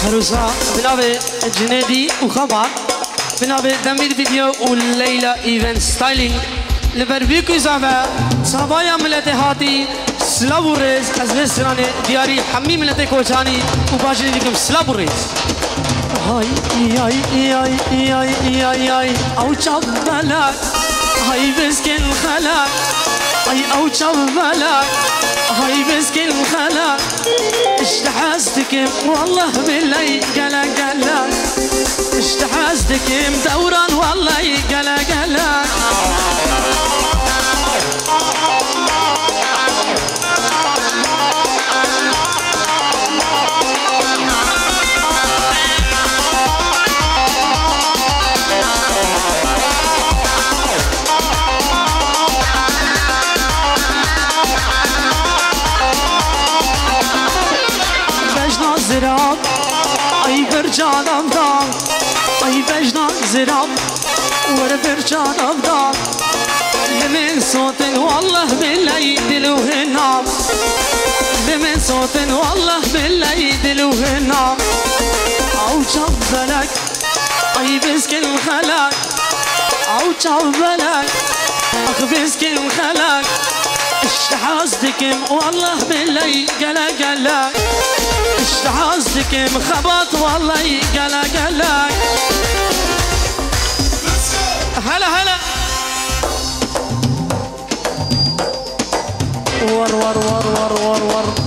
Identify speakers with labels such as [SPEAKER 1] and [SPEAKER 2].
[SPEAKER 1] هروسا بنابي جنيدي وخبر بنابي دمير فيديو والليلة ايفنت ستايلينج لبربيكو زابا صبايا ملتي هاتي سلابو ريز از بسراني دياري حمي ملتي كوچاني وباجري لكم سلابو ريز هاي ياي ياي ياي ياي ياي او چبلك هاي بسكن خلك هاي او چبلك هاي بسكن خلك اشتحازتك والله بالله قلا قلا اشتحازتك مدوران والله قلا قلا زراب اي برجانم دار اي بجنا زراب ور برجانم دار لمن صوت والله بالله دلوهنا لمن صوت والله بالله دلوهنا او جبلك اي بسكن خلك او جبلك اخ بسكن خلك اشتحازتك والله بالله قلا قلا اشتحازتك مخبط والله قلا قلا هلا هلا ور ور ور ور ور ور